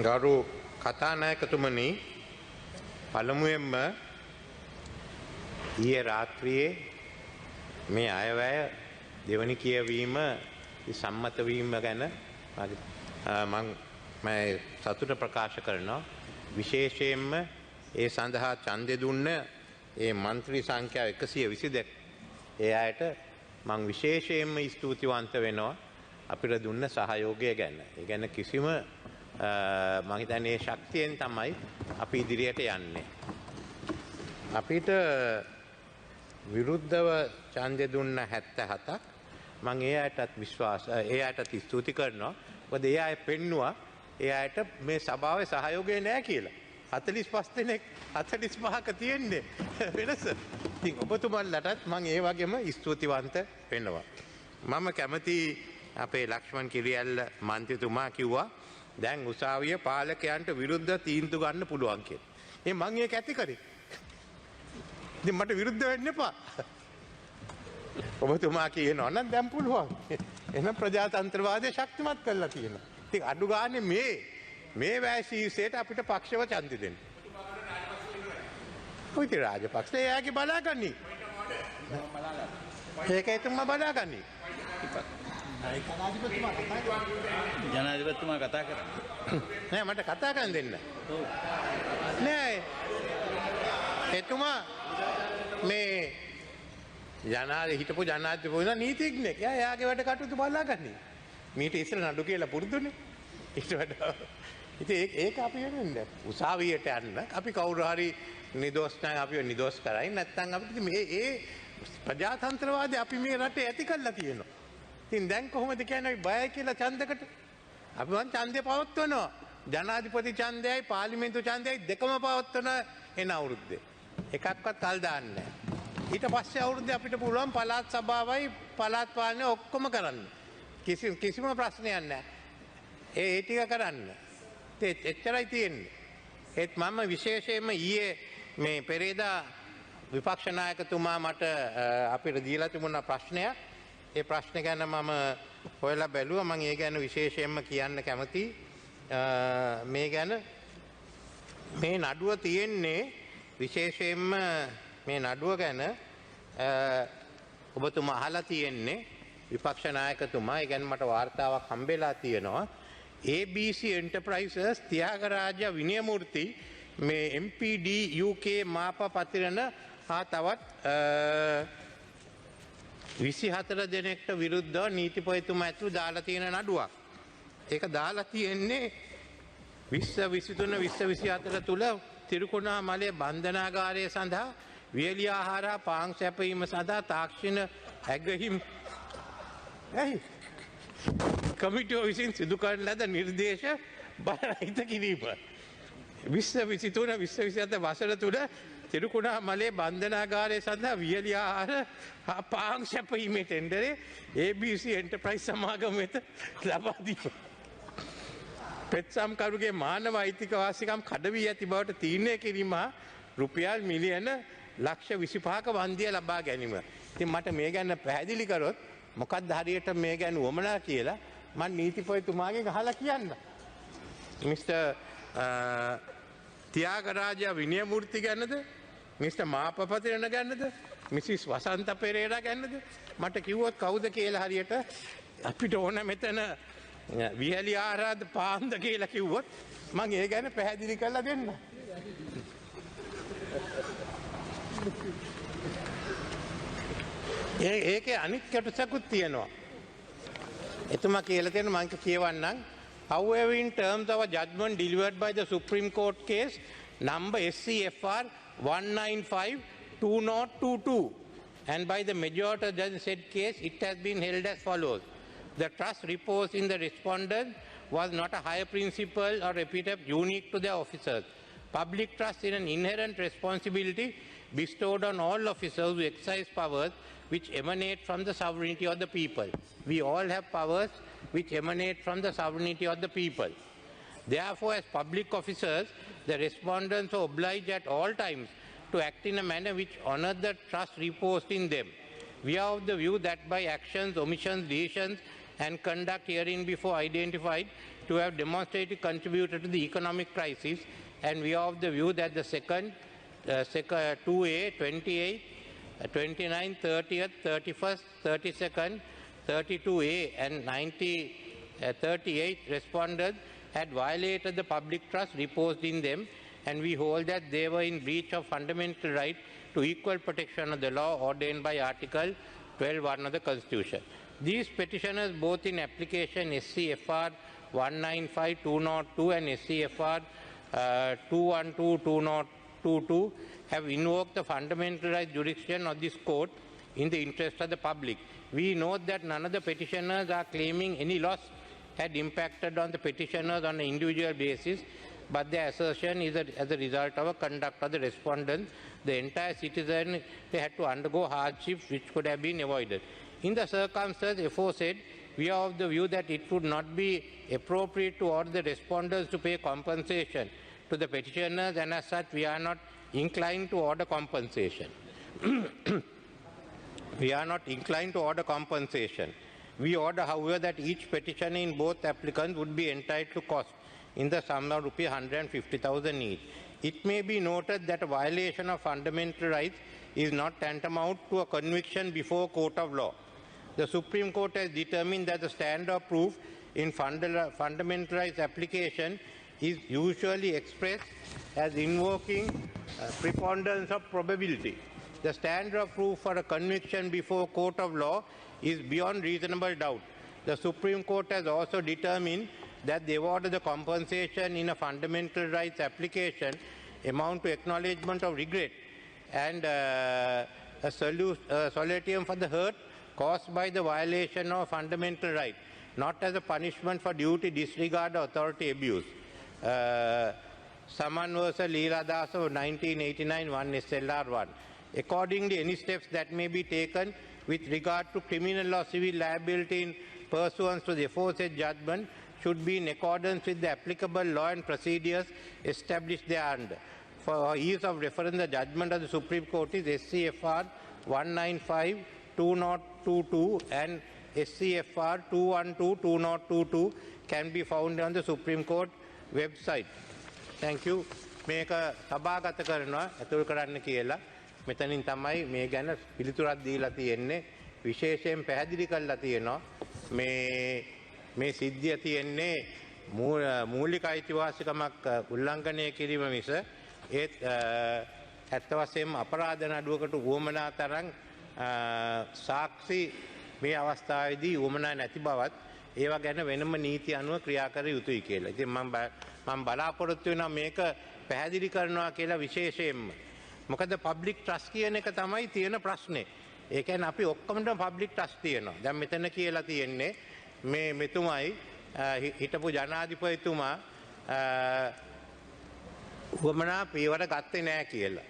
ගරු කතානායකතුමනි පළමුවෙන්ම ඊයේ රාත්‍රියේ මේ අයවැය දෙවනි කියවීම සම්මත වීම ගැන මම සතුට ප්‍රකාශ කරනවා. විශේෂයෙන්ම ඒ සඳහා ඡන්දය දුන්න ඒ මන්ත්‍රී සංඛ්‍යාව 122 ඒ අයට මම විශේෂයෙන්ම ස්තුතිවන්ත වෙනවා අපිට දුන්න සහයෝගය ගැන. ඒ ගැන කිසිම මම හිතන්නේ ශක්තියෙන් තමයි අපි ඉදිරියට යන්නේ. අපිට විරුද්ධව ඡන්දය දුන්න 77ක් මම ඒ අයටත් ස්තුති කරනවා. මොකද ඒ අය පෙන්නවා ඒ අයට මේ සභාවේ සහයෝගය නැහැ කියලා. 45 දෙනෙක් 45ක තියෙන්නේ වෙනස. ඉතින් ඔබතුමන්ලටත් මම ඒ වගේම ස්තුතිවන්ත වෙනවා. මම කැමති අපේ ලක්ෂ්මන් කිරියල්ල මන්ත්‍රීතුමා කිව්වා දැන් උසාවිය පාලකයන්ට විරුද්ධ තීන්දුව ගන්න පුළුවන් කියලා. මම ඒක ඇති කරේ. ඉතින් මට විරුද්ධ වෙන්න එපා. ඔබතුමා කියනවා නම් දැන් පුළුවන්. එහෙනම් ප්‍රජාතන්ත්‍රවාදය ශක්තිමත් කරලා තියෙනවා. ඉතින් අඩු ගානේ මේ වැය ශීර්ෂයට අපිට පක්ෂව ඡන්දෙ දෙන්න. කොයිද රාජපක්ෂ එයාගේ බලාගන්නි. ඒකයි තුමා බලාගන්නි. ජනාධිපතිතුමා කතා කරන්නේ නෑ මට කතා කරන්න දෙන්න. නෑ එතුමා මේ හිටපු ජනාධිපතිතුමා නීතිඥයෙක්. එයාගේ වැඩ කටයුතු බලාගන්නේ. මීට ඉස්සර නඩු කියලා පුරුදුනේ. ඊට වඩා ඉතින් ඒක අපි වෙන්නේ උසාවියට යන්න අපි කවුරු හරි නිදොස් නැහැ අපිව නිදොස් කරයි නැත්නම් අපිට මේ ප්‍රජාතන්ත්‍රවාදී අපි මේ රටේ ඇති කරලා තියෙනවා. ඉතින් දැන් කොහොමද කියන්නේ බයයි කියලා ඡන්දකට? අපි වන් ඡන්දය පවත්වනවා. ජනාධිපති ඡන්දයයි පාර්ලිමේන්තු ඡන්දයයි දෙකම පවත්වන එන අවුරුද්දේ. එකක්වත් කල් දාන්නේ නැහැ. ඊට පස්සේ අවුරුද්දේ අපිට පුළුවන් පළාත් සභාවයි පළාත් පාලනය ඔක්කොම කරන්න. කිසිම ප්‍රශ්නයක් නැහැ. ඒ ටික කරන්න. එච්චරයි තියෙන්නේ. ඒත් මම විශේෂයෙන්ම ඊයේ මේ පෙරේදා විපක්ෂ නායකතුමා මට අපිට දීලා තිබුණ ප්‍රශ්නයක්. ඒ ප්‍රශ්න ගැන මම හොයලා බැලුවා. මම ඒ ගැන විශේෂයෙන්ම කියන්න කැමතියි. මේ ගැන මේ නඩුව තියෙන්නේ විශේෂයෙන්ම මේ නඩුව ගැන ඔබතුමා අහලා තියෙන්නේ විපක්ෂ නායකතුමා. ඒ ගැන මට වාර්තාවක් හම්බෙලා තියෙනවා. ABC Enterprises ත්‍යාගරාජ විනයමූර්ති මේ MPD UK මාප පතිරණ හා තවත් 24 දෙනෙක්ට විරුද්ධව නීතිපතිතුමා ඇතුළු දාලා තියෙන නඩුවක්. ඒක දාලා තියෙන්නේ 2023 2024 තුල තිරුකුණාමලයේ බන්ධනාගාරය සඳහා වියලි ආහාර පාන් සැපයීම සඳහා තාක්ෂණ ඇගහිම් කමිටුව විසින් සිදු කරන ලද නිර්දේශ බලරහිත කිරීම. 2023 2024 වසර තුල තිරුකුණාමලයේ බන්ධනාගාරය සඳහා වියලි ආහාර හා පාන් සැපයීමේ ටෙන්ඩරේ ABC එන්ටර්ප්‍රයිස් සමාගම වෙත ලබා දීම. පෙත්සම්කරුගේ මානව අයිතික වාසිකම් කඩ වී ඇති බවට තීරණය කිරීම හා රුපියල් මිලියන ලක්ෂ 25ක වන්දිය ලබා ගැනීම. ඉතින් මට මේ ගැන පැහැදිලි කරොත් මොකක්ද හරියට මේ ගැන වමනා කියලා මම නීතිපතිතුමාගෙන් අහලා කියන්න. මිස්ටර් ත්‍යාගරාජ විනයමූර්ති ගැනද මිස්ටර් මාපපතිරණ ගැනද මිසිස් වසන්ත පෙරේරා ගැනද මට කිව්වොත් කවුද කියලා හරියට අපිට ඕන මෙතන වියලි ආහාරද පාන්ද කියලා කිව්වොත් මම ඒ ගැන පැහැදිලි කරලා දෙන්න. ඒකේ අනිත් කොටසකුත් තියෙනවා. එතුමා කියලා තියෙන මම කියවන්නම්. However, in terms of a judgment delivered by the Supreme Court case number SCFR 195-2022 and by the majority of the said case, it has been held as follows. The trust reposed in the respondent was not a higher principle or epithet unique to their officers. Public trust is an inherent responsibility bestowed on all officers who exercise powers which emanate from the sovereignty of the people. We all have powers which emanate from the sovereignty of the people. Therefore, as public officers, the respondents are obliged at all times to act in a manner which honors the trust reposed in them. We are of the view that by actions, omissions, decisions, and conduct herein before identified, to have demonstrated contributed to the economic crisis, and we are of the view that the second 2A, 28, 29, 30th, 31st, 32nd, 32A and 38 respondents had violated the public trust reposed in them, and we hold that they were in breach of fundamental right to equal protection of the law ordained by Article 12(1) of the Constitution. These petitioners, both in application SCFR 195-202 and SCFR 212-2022, have invoked the fundamental right jurisdiction of this court in the interest of the public. We note that none of the petitioners are claiming any loss had impacted on the petitioners on an individual basis, but their assertion is that as a result of a conduct of the respondents, the entire citizen had to undergo hardships which could have been avoided. In the circumstances aforesaid, we are of the view that it would not be appropriate to order the respondents to pay compensation to the petitioners, and as such we are not inclined to order compensation. We are not inclined to order compensation. We order, however, that each petitioner in both applicants would be entitled to cost in the sum of ₹150,000 each. It may be noted that a violation of fundamental rights is not tantamount to a conviction before a court of law. The Supreme Court has determined that the standard of proof in fundamental rights application is usually expressed as invoking preponderance of probability. The standard of proof for a conviction before a court of law is beyond reasonable doubt. The Supreme Court has also determined that the award of the compensation in a fundamental rights application amount to acknowledgement of regret and a solatium for the hurt caused by the violation of fundamental right, not as a punishment for duty disregard or authority abuse. Saman vs. Leela Das of 1989, 1 SLR 1. Accordingly, any steps that may be taken with regard to criminal or civil liability in pursuance to the aforesaid judgment should be in accordance with the applicable law and procedures established thereunder. For ease of reference, the judgment of the Supreme Court is SCFR 195-2022 and SCFR 212-2022 can be found on the Supreme Court website. Thank you. මේක සභාගත කරනවා ඇතුල් කරන්න කියලා. මෙතනින් තමයි මේ ගැන පිළිතුරක් දීලා තියෙන්නේ. විශේෂයෙන් පැහැදිලි කරලා තියෙනවා. මේ සිද්ධිය තියෙන්නේ මූලික අයිතිවාසිකමක් උල්ලංඝනය කිරීම මිස ඒත් ඇත්ත වශයෙන්ම අපරාධ නඩුවකට උවමනා තරම් සාක්ෂි මේ අවස්ථාවේදී උවමනා නැති බවත් ඒවා ගැන වෙනම නීති අනුව ක්‍රියා කර යුතුයි කියලා. ඉතින් මම බලාපොරොත්තු වෙනවා මේක පැහැදිලි කරනවා කියලා විශේෂයෙන්ම. මොකද පබ්ලික් ට්‍රස්ට් කියන එක තමයි තියෙන ප්‍රශ්නේ. ඒ කියන්නේ අපි ඔක්කොමද පබ්ලික් ට්‍රස්ට් තියෙනවා. දැන් මෙතන කියලා තියෙන්නේ මේ මෙතුමයි හිටපු ජනාධිපතිතුමා උවමනා පියවර ගත්තේ නැහැ කියලා.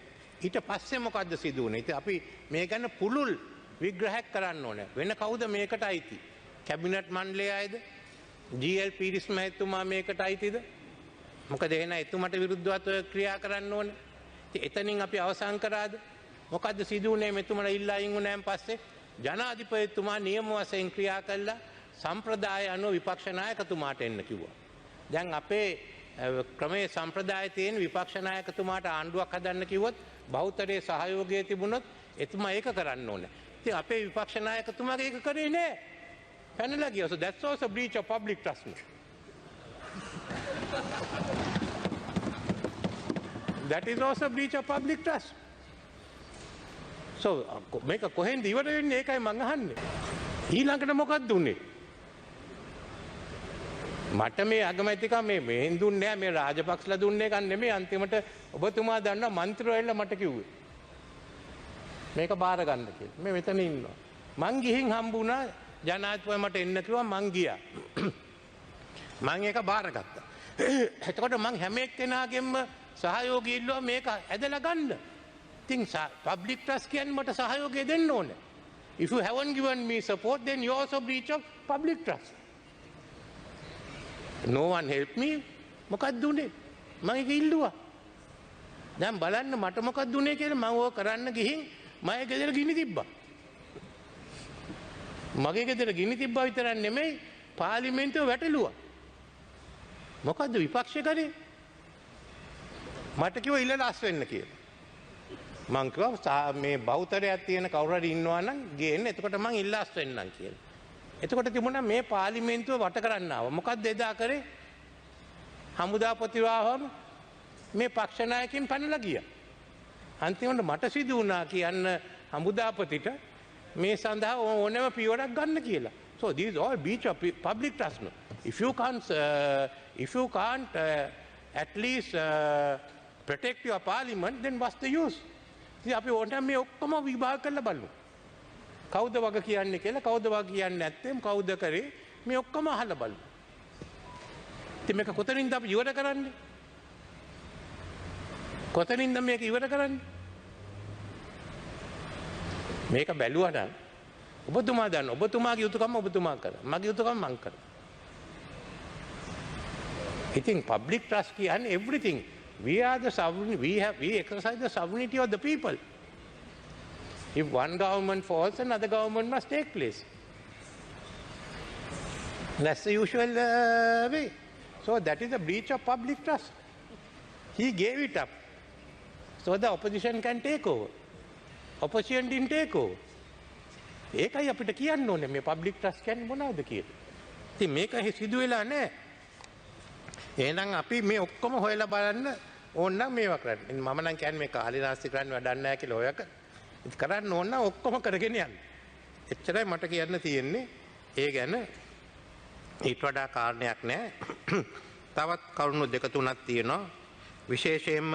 ඊට පස්සේ මොකද්ද සිදු වුනේ? ඉතින් අපි මේ ගැන පුළුල් විග්‍රහයක් කරන්න ඕනේ. වෙන කවුද මේකට අයිති? කැබිනට් මණ්ඩලය අයද? ජී.එල්. පීරිස් මහත්මයා මේකට අයිතිද? මොකද එහෙනම් එතුමට විරුද්ධව ක්‍රියා කරන්න ඕනේ. එතනින් අපි අවසන් කරාද? මොකද්ද සිදු වුනේ මෙතුමලා ඉල්ලා අයින් වුණාන් පස්සේ? ජනාධිපතිතුමා නියම වශයෙන් ක්‍රියා කළා සම්ප්‍රදාය අනුව විපක්ෂ නායකතුමාට එන්න කිව්වා. දැන් අපේ ක්‍රමයේ සම්ප්‍රදාය තියෙන විපක්ෂ නායකතුමාට ආණ්ඩුවක් හදන්න කිව්වොත් බහුතරයේ සහයෝගය තිබුණොත් එතුමා ඒක කරන්න ඕනේ. ඉතින් අපේ විපක්ෂ නායකතුමාගේ ඒක කරේ නෑ. පැනලා ගියා. So that's also breach of public trust. That is also breach of public trust. So මේක කොහෙන්ද ඉවර වෙන්නේ? ඒකයි මං අහන්නේ. ඊළඟට මොකක්ද උනේ? මට මේ අගමැතිකම මේ දුන්නේ නැහැ, මේ රාජපක්ෂලා දුන්නේ එකක් නෙමෙයි. අන්තිමට ඔබතුමා දන්නවා මන්ත්‍රීවරුන්ලා මට කිව්වේ මේක බාර ගන්න කියලා. මේ මෙතන ඉන්නවා. මං ගිහින් හම්බුණා ජනාධිපති මට එන්න කිව්වා මං ගියා. මං ඒක බාරගත්තා. එතකොට මං හැම එක්කෙනාගෙම සහයෝගය ඉල්ලුවා මේක ඇදලා ගන්න. ඉතින් පබ්ලික් ට්‍රස්ට් කියන්නේ මට සහයෝගය දෙන්න ඕනේ. If you haven't given me support, then you also breach of public trust. No one helped me. මොකක්ද උනේ? මම ඒක ඉල්ලුවා. දැන් බලන්න මට මොකක්ද උනේ කියලා මම ඕක කරන්න ගිහින් මගේ ගෙදර ගිනි තිබ්බා. මගේ ගෙදර ගිනි තිබ්බා විතරක් නෙමෙයි පාර්ලිමේන්තුව වැටලුවා. මොකද්ද විපක්ෂ කරේ? මට කිව්වා ඉල්ලලා අස් වෙන්න කියලා. මං කිව්වා මේ බෞතරයක් තියෙන කවුරු හරි ඉන්නවා නම් ගේන්න. එතකොට මං ඉල්ලා අස් වෙන්නම් කියලා. එතකොට තිබුණා මේ පාර්ලිමේන්තුව වට කරන්න ආවා. මොකද්ද එදා කරේ? හමුදාපතිව ආවම මේ පක්ෂ නායකයින් පැනලා ගියා. අන්තිමට මට සිදු වුණා කියන්න හමුදාපතිට මේ සඳහා ඕනෑම පියවරක් ගන්න කියලා. So these all breach of public trust. If you can't at least protect your parliament, then what's the use? ඉතින් අපි ඕනෑම මේ ඔක්කොම විභාග කරලා බලමු. කවුද වග කියන්නේ කියලා, කවුද වග කියන්නේ නැත්නම් කවුද කරේ මේ ඔක්කොම අහලා බලමු. ඉතින් මේක කොතනින්ද අපි ඉවර කරන්නේ? කොතනින්ද මේක ඉවර කරන්නේ? මේක බැලුවා නම් ඔබතුමා දන්න ඔබතුමාගේ යුතුයකම ඔබතුමා කරා. මගේ යුතුයකම මං කරා. ඉතින් public trust කියන්නේ everything. We are the sovereign, we exercise the sovereignty of the people. If one government falls, another government must take place. That's the usual way. So that is a breach of public trust. He gave it up so the opposition can take over. Opposition didn't take over. ඒකයි අපිට කියන්න ඕනේ මේ public trust කියන්නේ මොනවද කියලා. ඉතින් මේක සිදු වෙලා නැහැ. එහෙනම් අපි මේ ඔක්කොම හොයලා බලන්න ඕන නම් මේවා කරන්න. මම නම් කියන්නේ මේ කාලේ නාස්ති කරන්න වැඩක් නැහැ කියලා ඔයක. ඉතින් කරන්න ඕන නම් ඔක්කොම කරගෙන යන්න. එච්චරයි මට කියන්න තියෙන්නේ. ඒ ගැන ඊට වඩා කාරණයක් නැහැ. තවත් කරුණු දෙක තුනක් තියෙනවා. විශේෂයෙන්ම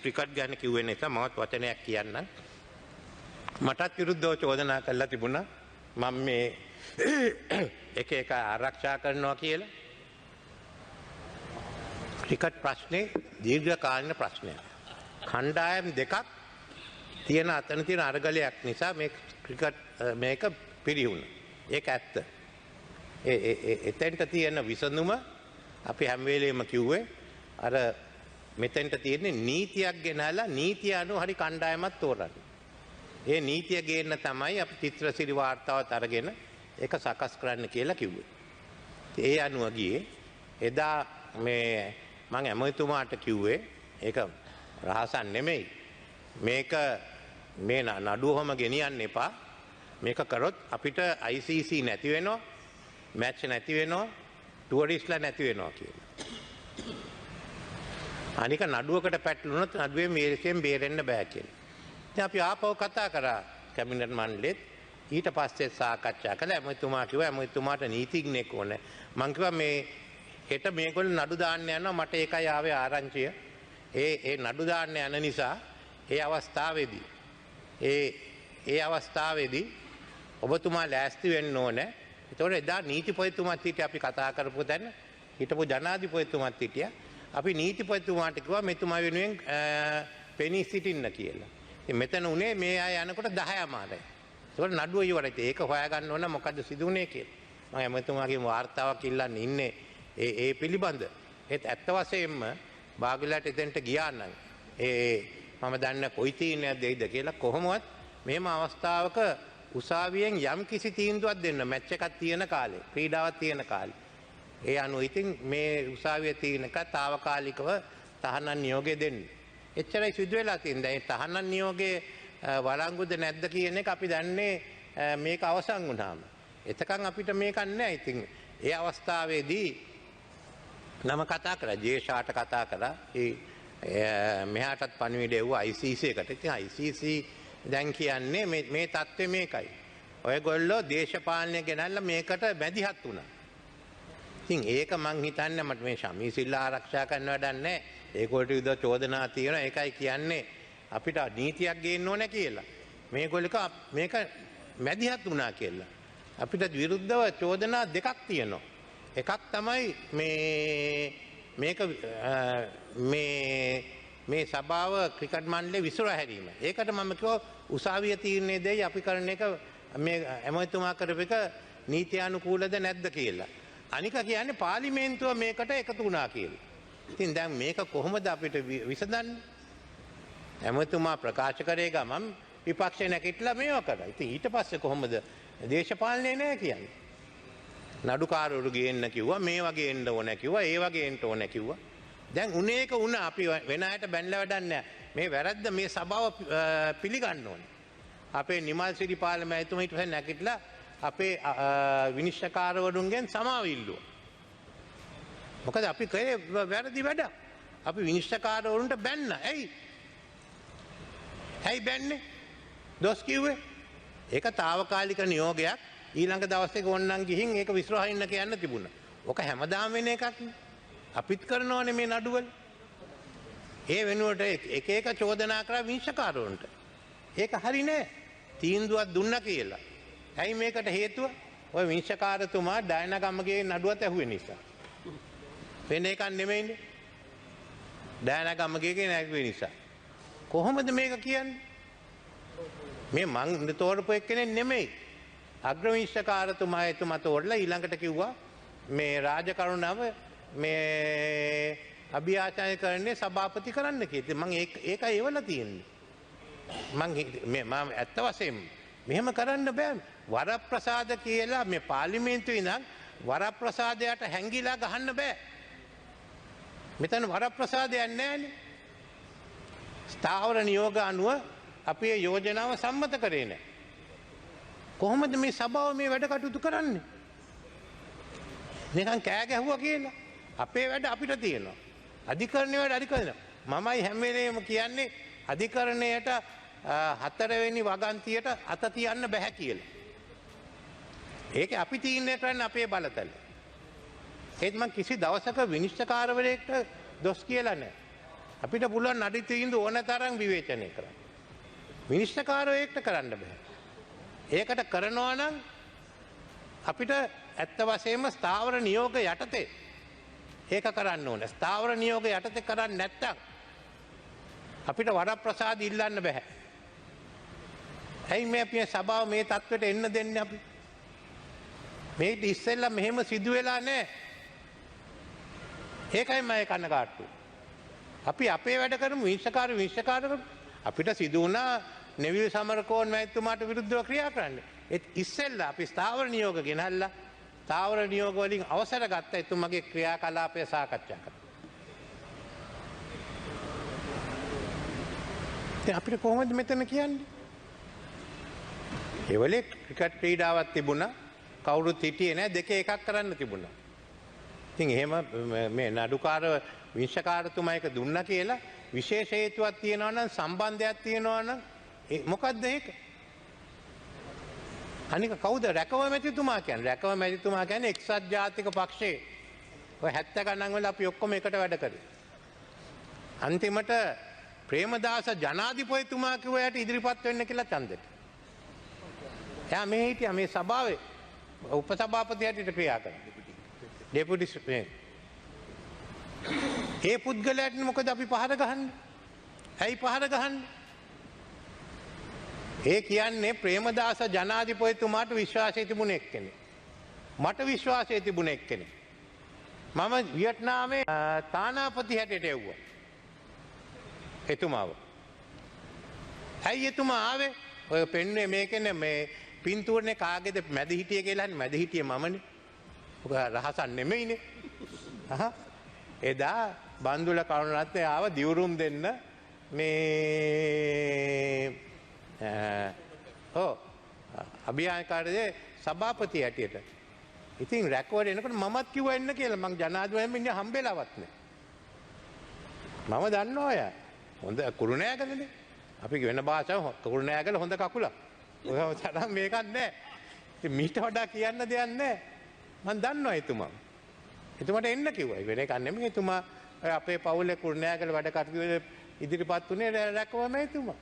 ක්‍රිකට් ගැන කිව්වේ නිසා මමත් වචනයක් කියන්නම්. මටත් විරුද්ධව චෝදනා කළා තිබුණා මම මේ එක එක ආරක්ෂා කරනවා කියලා. ක්‍රිකට් ප්‍රශ්නේ දීර්ඝකාලීන ප්‍රශ්නයක්. කණ්ඩායම් දෙකක් තියෙන අතන තියෙන අරගලයක් නිසා මේ ක්‍රිකට් මේක පිරිහුණා. ඒක ඇත්ත. එතෙන්ට තියෙන විසඳුම අපි හැම වෙලේම කිව්වේ අර මෙතෙන්ට තියෙන්නේ නීතියක් ගෙනලා නීතිය අනුව හරි කණ්ඩායමක් තෝරන්න. ඒ නීතිය ගේන්න තමයි අපි චිත්‍රසිරි වාර්තාවත් අරගෙන ඒක සකස් කරන්න කියලා කිව්වේ. ඒ අනුව ගියේ එදා මේ මම ඇමතුමාට කිව්වේ ඒක රහසක් නෙමෙයි. මේක මේ නඩුවම ගෙනියන්න එපා. මේක කරොත් අපිට ICC නැති වෙනවා, මැච් නැති වෙනවා, ටුවරිස්ට්ලා නැති වෙනවා කියලා. අනික නඩුවකට පැටලුණොත් නඩුවේ මේකෙන් බේරෙන්න බෑ කියලා. ඉතින් අපි ආපහු කතා කරා කැබිනට් මණ්ඩලෙත්. ඊට පස්සේ සාකච්ඡා කළා. ඇමතුමා කිව්වා ඇමතුමාට නීතිඥයෙක් ඕනේ. මං කිව්වා මේ හෙට මේගොල්ලෝ නඩු දාන්න යනවා මට ඒකයි ආවේ ආරංචිය. ඒ නඩු දාන්න යන නිසා ඒ අවස්ථාවේදී ඔබතුමා ලෑස්ති වෙන්න ඕනේ. ඒතකොට එදා නීතිපතිතුමාත් හිටියා අපි කතා කරපු තැන හිටපු ජනාධිපතිතුමාත් හිටියා. අපි නීතිපතිතුමාට කිව්වා මෙතුමා වෙනුවෙන් පෙනී සිටින්න කියලා. ඉතින් මෙතන උනේ මේ අය යනකොට 10:00මාරයි. ඒකට නඩුව ඉවරයි. ඒක හොයාගන්න ඕන මොකද්ද සිදු වුනේ කියලා. මම එමෙතුමාගේ වාර්තාවක් ඉල්ලන්න ඉන්නේ ඒ පිළිබඳ. ඒත් ඇත්ත වශයෙන්ම බාගලට එතෙන්ට ගියා නම් මම දන්න කොයි තීරණයක් දෙයිද කියලා කොහොමවත් මේම අවස්ථාවක උසාවියෙන් යම් කිසි තීන්දුවක් දෙන්න මැච් එකක් තියෙන කාලේ ක්‍රීඩාවක් තියෙන කාලේ. ඒ අනුව ඉතින් මේ උසාවියේ තියෙනක తాවකාලිකව තහනම් නියෝගය දෙන්න. එච්චරයි සිදු වෙලා තියෙන්නේ. දැන් තහනම් නියෝගයේ වළංගුද නැද්ද කියන එක අපි දන්නේ මේක අවසන් වුණාම. එතකන් අපිට මේක නැහැ. ඉතින් ඒ අවස්ථාවේදී නම කතා කරා ජේෂාට කතා කරා. මෙහාටත් පණිවිඩ එව්වා ICC එකට. ඉතින් ICC දැන් කියන්නේ මේ தත්ත්වය මේකයි. ඔයගොල්ලෝ දේශපාලනය ගෙනල්ලා මේකට මැදිහත් වුණා. ඉතින් ඒක මං හිතන්නේ මට මේ ශමීසිල්ලා ආරක්ෂා කරන්න වැඩක් නැහැ. ඒගොල්ලෝ විවිධ චෝදනා තියෙනවා. ඒකයි කියන්නේ අපිට නීතියක් ගේන්න ඕනේ කියලා. මේගොල්ලෝ මේක මැදිහත් වුණා කියලා. අපිට විරුද්ධව චෝදනා දෙකක් තියෙනවා. එකක් තමයි මේ සභාව ක්‍රිකට් මණ්ඩලයේ විසිර හැරීම. ඒකට මම කිව්වා උසාවිය තීරණය දෙයි අපි කරන එක මේ ඇමතුමා කරපු එක නීත්‍යානුකූලද නැද්ද කියලා. අනික කියන්නේ පාර්ලිමේන්තුව මේකට එකතු වුණා කියලා. ඉතින් දැන් මේක කොහොමද අපිට විසඳන්නේ? ඇමතුමා ප්‍රකාශ කරේ ගමන් විපක්ෂේ නැගිටලා මේව කරා. ඉතින් ඊට පස්සේ කොහොමද දේශපාලනේ නැහැ කියන්නේ? නඩුකාරවරු ගේන්න කිව්වා, මේ වගේ එන්න ඕන කිව්වා, ඒ වගේ එන්න ඕන කිව්වා. දැන් උනේ ඒක වුණා. අපි වෙන අයට බැනලා වැඩක් නැහැ. මේ වැරද්ද මේ සභාව පිළිගන්න ඕනේ. අපේ නිමල් සිරිපාල මැතිතුමා ඊට පස්සේ නැගිටලා අපේ විනිශ්චයකාරවරුන්ගෙන් සමාව ඉල්ලුවා. මොකද අපි කරේ වැරදි වැඩක්. අපි විනිශ්චයකාරවරුන්ට බැන්න. ඇයි බැන්නේ? දොස් කිව්වේ? ඒක తాවකාලික නියෝගයක්. ඊළඟ දවසේ ඕන්නම් ගිහින් ඒක විශ්වාසින්න කියන්න තිබුණා. ඔක හැමදාම වෙන එකක් නේ. අපිත් කරනවනේ මේ නඩුවල. ඒ වෙනුවට එක එක චෝදනා කරා විනිශ්චයකාරවරුන්ට. ඒක හරි නෑ. තීන්දුවක් දුන්නා කියලා. ඇයි මේකට හේතුව? ඔය විනිශ්චයකාරතුමා ඩයනා ගම්මගේ නඩුවත් ඇහුවේ නිසා. වෙන එකක් නෙමෙයිනේ. ඩයනා ගම්මගේ නැගුවේ නිසා. කොහොමද මේක කියන්නේ? මේ මං තෝරපු එක්කෙනෙක් නෙමෙයි. අග්‍ර විනිශ්චයකාරතුමා එතුමා තෝරලා ඊළඟට කිව්වා මේ රාජකරුණාව මේ අභියාචනය කරන්නේ සභාපති කරන්න කියලා. මං ඒක ඒවලා තියෙන්නේ. මම ඇත්ත වශයෙන්ම මෙහෙම කරන්න බෑ. වරප්‍රසාද කියලා මේ පාර්ලිමේන්තුවේ ඉඳන් වරප්‍රසාදයට හැංගිලා ගහන්න බෑ. මෙතන වරප්‍රසාදයක් නැහැනේ. ස්ථාවර නියෝග අනුව අපේ යෝජනාව සම්මත කරේ නැහැ. කොහොමද මේ සභාව මේ වැඩ කටයුතු කරන්නේ? නිකන් කෑ ගැහුවා කියලා. අපේ වැඩ අපිට තියෙනවා. අධිකරණයේ වැඩ අධිකරණය. මමයි හැම වෙලේම කියන්නේ අධිකරණයට 4 වෙනි වගන්තියට අත තියන්න බෑ කියලා. ඒක අපි තීරණය කරන්නේ අපේ බලතල. ඒත් මම කිසි දවසක විනිශ්චයකාරවරයෙක්ට දොස් කියලා නැහැ. අපිට පුළුවන් නඩු තීන්දුව ඕන තරම් විවේචනය කරන්න. විනිශ්චයකාරයෙක්ට කරන්න බෑ. ඒකට කරනවා නම් අපිට ඇත්ත වශයෙන්ම ස්ථාවර නියෝග යටතේ ඒක කරන්න ඕනේ. ස්ථාවර නියෝග යටතේ කරන්නේ නැත්තම් අපිට වරප්‍රසාද ඉල්ලන්න බෑ. ඇයි මේ අපි සභාව මේ තත්ත්වයට එන්න දෙන්නේ අපි? මේක ඉස්සෙල්ලා මෙහෙම සිදු වෙලා නැහැ. ඒකයි මම කනගාටු. අපි අපේ වැඩ කරමු විනිශ්චයකාර අපිට සිදු වුණා නෙවිල් සමරකෝන් මැතිතුමාට විරුද්ධව ක්‍රියා කරන්න. ඒත් ඉස්සෙල්ලා අපි ස්ථාවර නියෝග ගෙනල්ලා ස්ථාවර නියෝග වලින් අවසර ගත්ත එතුමාගේ ක්‍රියාකලාපය සාකච්ඡා කරා. දැන් අපිට කොහොමද මෙතන කියන්නේ? ඒ වෙලේ ක්‍රිකට් ක්‍රීඩාවක් තිබුණා. කවුරුත් හිටියේ නැහැ. දෙකේ එකක් කරන්න තිබුණා. ඉතින් එහෙම මේ නඩුකාර විනිශ්චයකාරතුමා එක දුන්නා කියලා විශේෂ හේතුවක් තියෙනවා නම් සම්බන්ධයක් තියෙනවා නම් මොකක්ද ඒක? අනික කවුද රැකව මැතිතුමා කියන්නේ? රැකව මැතිතුමා කියන්නේ එක්සත් ජාතික පක්ෂයේ ඔය 70 ගණන් වල අපි ඔක්කොම එකට වැඩ කරේ. අන්තිමට ප්‍රේමදාස ජනාධිපතිතුමා කිව්වට ඉදිරිපත් වෙන්න කියලා ඡන්දෙට. එයා මේ හිටියා මේ සභාවේ උපසභාපති හැටියට ක්‍රියා කරා. ඩෙපුටි ස්පීකර්. ඒ පුද්ගලයාට මොකද අපි පහර ගහන්නේ? ඇයි පහර ගහන්නේ? ඒ කියන්නේ ප්‍රේමදාස ජනාධිපතිතුමාට විශ්වාසය තිබුණ එක්කෙනෙක්. මට විශ්වාසය තිබුණ එක්කෙනෙක්. මම වියට්නාමේ තානාපති හැටියට එව්වා. එතුමාව. ඇයි එතුමා ආවේ? ඔය පෙන්න්නේ මේකනේ මේ පින්තූරනේ කාගේද මැද හිටියේ කියලා හරි මැද හිටියේ මමනේ. ඔක රහසක් නෙමෙයිනේ. එදා බන්දුල කරුණාරත්න ආව දිවුරුම් දෙන්න මේ අභියාචනකාරයේ සභාපති හැටියට. ඉතින් රැකවර එනකොට මමත් කිව්වා එන්න කියලා. මං ජනාධිපතිතුමා ඉන්නේ හම්බෙලාවත් නෑ. මම දන්නවා ඔය. හොඳ කුරුණෑගලනේ. අපි වෙන භාෂාව කුරුණෑගල හොඳ කකුලක්. ඔය තරම් මේකක් නෑ. ඉතින් මීට වඩා කියන්න දෙයක් නෑ. මං දන්නවා එතුමා. එතුමාට එන්න කිව්වා. වෙන එකක් නෙමෙයි. එතුමා අපේ පවුලේ කුරුණෑගල වැඩ කටයුතු ඉදිරිපත් උනේ රැකවම එතුමා.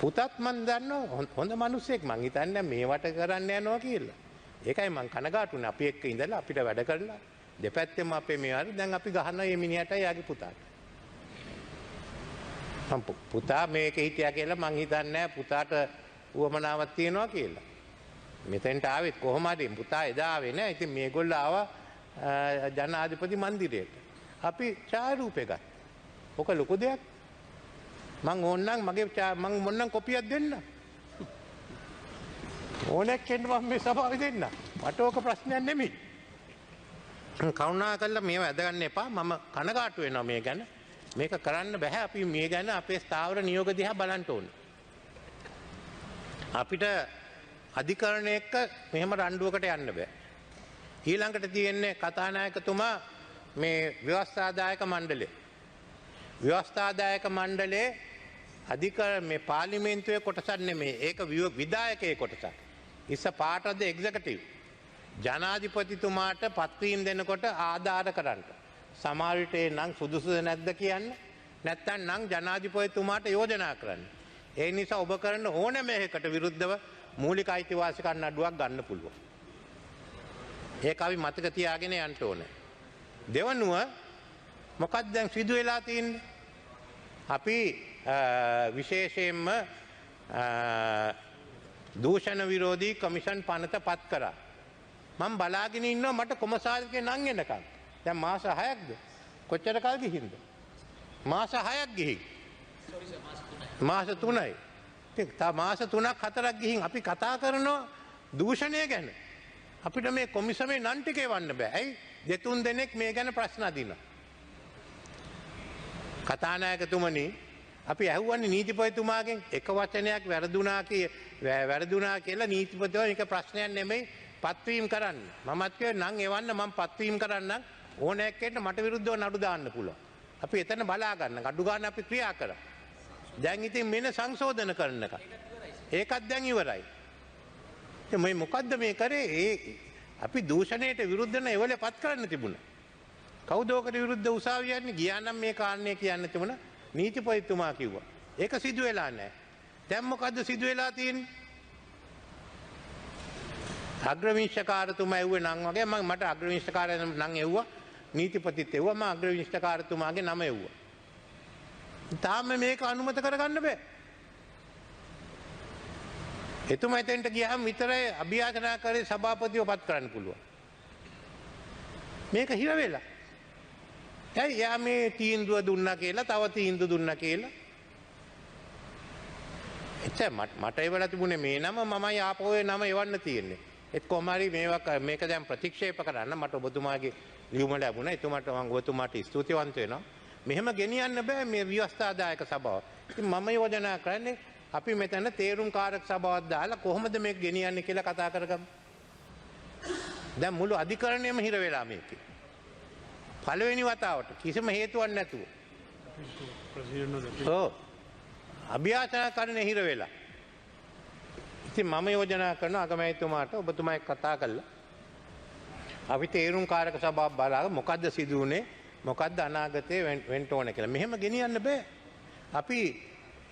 පුතත් මන් දන්නවා හොඳ මිනිස්සෙක්. මං හිතන්නේ මේවට කරන්න යනවා කියලා. ඒකයි මං කනගාටුනේ. අපි එක්ක ඉඳලා අපිට වැඩ කරලා දෙපැත්තෙම අපේ මේවාරි දැන් අපි ගහනවා මේ මිනිහට යාගේ පුතාට. පුතා මේක හිටියා කියලා මං හිතන්නේ පුතාට උවමනාවක් තියනවා කියලා. මෙතෙන්ට ආවෙත් කොහොම හරි පුතා එදා ආවේ නෑ. ඉතින් මේගොල්ලෝ ආවා ජනාධිපති මන්දිරයට. අපි ඡායාරූපේ ගත්තා. ඔක ලොකු දෙයක්. මං ඕන්නම් මං මොන්නම් කොපියක් දෙන්න. ඕනෙක් කෙන්න මම මේ සභාවේ දෙන්න. මට ඕක ප්‍රශ්නයක් නෙමෙයි. කරුණා කරලා මේව ඇදගන්න එපා. මම කනගාටු වෙනවා මේ ගැන. මේක කරන්න බෑ. අපි මේ ගැන අපේ ස්ථාවර නියෝග දිහා බලන්න ඕනේ. අපිට අධිකරණ එක්ක මෙහෙම රණ්ඩුවකට යන්න බෑ. ඊළඟට තියෙන්නේ කතානායකතුමා මේ ව්‍යවස්ථාදායක මණ්ඩලය. ව්‍යවස්ථාදායක මණ්ඩලයේ අධිකරණ මේ පාර්ලිමේන්තුවේ කොටසක් නෙමෙයි. ඒක විධායකයේ කොටසක්. It's a part of the executive. ජනාධිපතිතුමාට පත්වීම් දෙනකොට ආධාර කරන්න. සමහර විට නම් සුදුසුද නැද්ද කියන්න. නැත්තම් නම් ජනාධිපතිතුමාට යෝජනා කරන්න. ඒ නිසා ඔබ කරන ඕනෑම එකකට විරුද්ධව මූලික අයිතිවාසිකම් නඩුවක් ගන්න පුළුවන්. ඒක අපි මතක තියාගෙන යන්න ඕනේ. දෙවනුව මොකක්ද දැන් සිදු වෙලා තියෙන්නේ? අපි විශේෂයෙන්ම දූෂණ විරෝධී කමිෂන් පනත පත් කරා. මම බලාගෙන ඉන්නවා මට කොමසාරිගේ නම් එනකම්. දැන් මාස 6ක්ද? කොච්චර කල් ගිහින්ද? මාස 6ක් ගිහින්. මාස 3යි. තා මාස 3ක් 4ක් ගිහින් අපි කතා කරනවා දූෂණය ගැන. අපිට මේ කොමිසමේ නම් ටික එවන්න බෑ. ඇයි? දෙතුන් දෙනෙක් මේ ගැන ප්‍රශ්න අදිනවා. කතානායකතුමනි අපි ඇහුවන්නේ නීතිපතිතුමාගෙන් එක වචනයක් වැරදුනා කියලා නීතිපතිතුමා එක ප්‍රශ්නයක් නෙමෙයි පත්වීම් කරන්න. මමත් කිව්වේ නම් එවන්න මම පත්වීම් කරන්න ඕනෑක් කෙනෙක් මට විරුද්ධව නඩු දාන්න පුළුවන්. අපි එතන බලා ගන්න. අඩු ගන්න අපි ක්‍රියා කරා. දැන් ඉතින් මෙන්න සංශෝධන කරනක. ඒකත් දැන් ඉවරයි. මේ මොකද්ද මේ කරේ? අපි දූෂණයට විරුද්ධ නැවල පත් කරන්න තිබුණා. කවුද ඔකට විරුද්ධ උසාවිය යන්නේ? ගියා නම් මේ කාරණේ කියන්න තිබුණා. නීතිපතිතුමා කිව්වා. ඒක සිදු වෙලා නැහැ. දැන් මොකද්ද සිදු වෙලා තියෙන්නේ? අග්‍රවිනිශ්චයකාරතුමා එව්වේ නම් වගේ මට අග්‍රවිනිශ්චයකාරය නම් එව්වා. නීතිපතිත් එව්වා. මම අග්‍රවිනිශ්චයකාරතුමාගේ නම එව්වා. තාම මේක අනුමත කරගන්න බෑ. එතුමා එතෙන්ට ගියාම විතරයි අභියාචනාකාරී සභාපතිව පත් කරන්න පුළුවන්. මේක හිර වෙලා. ඇයි යා මේ තීන්දුව දුන්නා කියලා තව තීන්දුව දුන්නා කියලා. එච්චර මට ඒවල තිබුණේ මේ නම මමයි ආපහුවේ නම එවන්න තියෙන්නේ. ඒත් කොහොමරි මේක දැන් ප්‍රතික්ෂේප කරන්න මට ඔබතුමාගේ ලියුම ලැබුණා. එතුමාට මම ඔබතුමාට ස්තුතිවන්ත වෙනවා. මෙහෙම ගෙනියන්න බෑ මේ ව්‍යවස්ථාදායක සභාව. ඉතින් මම යෝජනා කරන්නේ අපි මෙතන තේරුම් කාරක සභාවක් දාලා කොහොමද මේක ගෙනියන්නේ කියලා කතා කරගමු. දැන් මුළු අධිකරණයම හිර වෙලා මේකේ. පළවෙනි වතාවට කිසිම හේතුවක් නැතුව. ඔව්. අභියාචනාකරණය හිර වෙලා. ඉතින් මම යෝජනා කරනවා අගමැතිතුමාට ඔබතුමා එක්ක කතා කරලා අපි තේරුම් කාරක සභාවක් බලාගෙන මොකද්ද සිදු වුනේ? මොකද්ද අනාගතේ වෙන්න ඕන කියලා. මෙහෙම ගෙනියන්න බෑ. අපි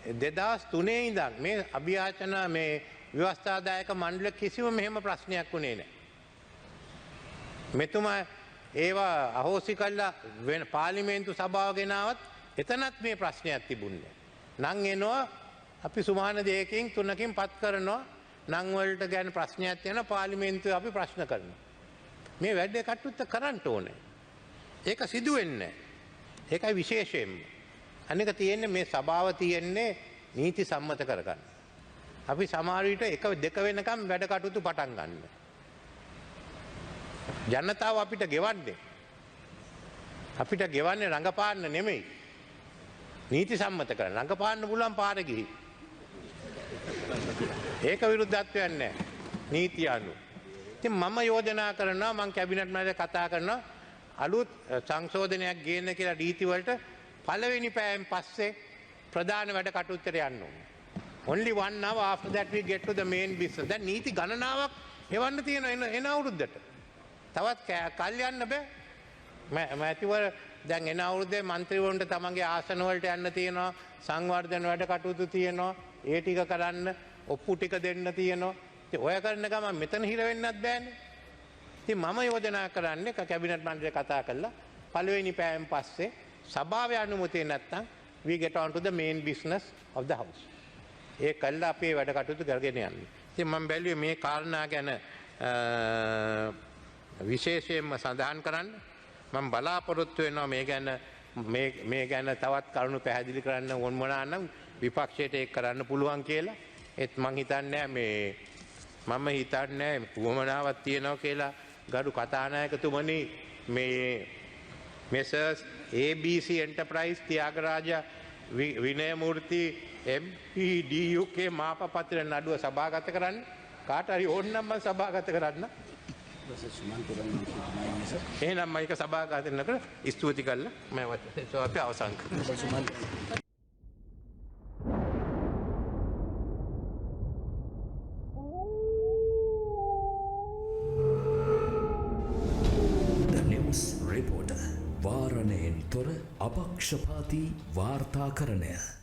2003 ඉඳන් මේ අභියාචන මේ ව්‍යවස්ථාදායක මණ්ඩල කිසිම මෙහෙම ප්‍රශ්නයක් වුණේ නැහැ. මෙතුමා ඒවා අහෝසි කළා වෙන පාර්ලිමේන්තු සභාව ගෙනාවත් එතනත් මේ ප්‍රශ්නයක් තිබුණේ නැහැ. නම් එනවා අපි සුමාන දෙකකින් තුනකින් පත් කරනවා නම් වලට ගැන ප්‍රශ්නයක් තියෙනවා පාර්ලිමේන්තුවේ අපි ප්‍රශ්න කරනවා. මේ වැඩේ කටුත්ත කරන්න ඕනේ. ඒක සිදු වෙන්නේ නැහැ. ඒකයි විශේෂයෙන්ම. අනික තියෙන්නේ මේ සභාව තියෙන්නේ නීති සම්මත කරගන්න. අපි සමහර විට එක දෙක වෙනකම් වැඩ කටයුතු පටන් ගන්න. ජනතාව අපිට ගෙවන්නේ රංගපාන්න නෙමෙයි. නීති සම්මත කරන්න. රංගපාන්න පුළුවන් පාර ගිහි. ඒක විරුද්ධත්වයක් නැහැ. නීතිය අනුව. ඉතින් මම යෝජනා කරනවා මම කැබිනට් මැද කතා කරනවා අලුත් සංශෝධනයක් ගේන්න කියලා නීති වලට පළවෙනි පැයෙන් පස්සේ ප්‍රධාන වැඩ කටයුත්තට යන්න ඕනේ. Only 1 hour after that we get to the main business. දැන් නීති ගණනාවක් එවන්න තියෙන එන අවුරුද්දට. තවත් කල් යන්න බෑ. මැතිවර දැන් එන අවුරුද්දේ മന്ത്രിවරුන්ට තමන්ගේ ආසන වලට යන්න තියෙනවා. සංවර්ධන වැඩ කටයුතු තියෙනවා. ඒ ටික කරන්න ඔප්පු ටික දෙන්න තියෙනවා. ඉතින් ඔය කරන ගමන් මෙතන හිර වෙන්නත් බෑනේ. ඉතින් මම යෝජනා කරන්නේ කැබිනට් මණ්ඩලය කතා කරලා පළවෙනි පැයෙන් පස්සේ සභාවේ අනුමැතිය නැත්තම් we get on to the main business of the house. ඒ කළා අපේ වැඩ කටයුතු කරගෙන යන්න. ඉතින් මම බැලුවේ මේ කාරණා ගැන විශේෂයෙන්ම සඳහන් කරන්න. මම බලාපොරොත්තු වෙනවා මේ ගැන තවත් කරුණු පැහැදිලි කරන්න ඕන මොනවා නම් විපක්ෂයට ඒක කරන්න පුළුවන් කියලා. ඒත් මං හිතන්නේ මේ මම හිතන්නේ උවමනාවක් තියෙනවා කියලා ගරු කතානායකතුමනි මේ මෙසර්ස් ABC එන්ටර්ප්‍රයිස් තියාගරාජ විනයමූර්ති MPDUK මාපපත්‍ර නඩුව සභාගත කරන්න කාට හරි ඕනනම් මම සභාගත කරන්න එහෙනම් මම ඒක සභාගත කරනකර ස්තුති කළා මම අපි අවසන් කරමු රිපෝටර් වාරණයෙන් තොර අපක්ෂපාතී වාර්තාකරණය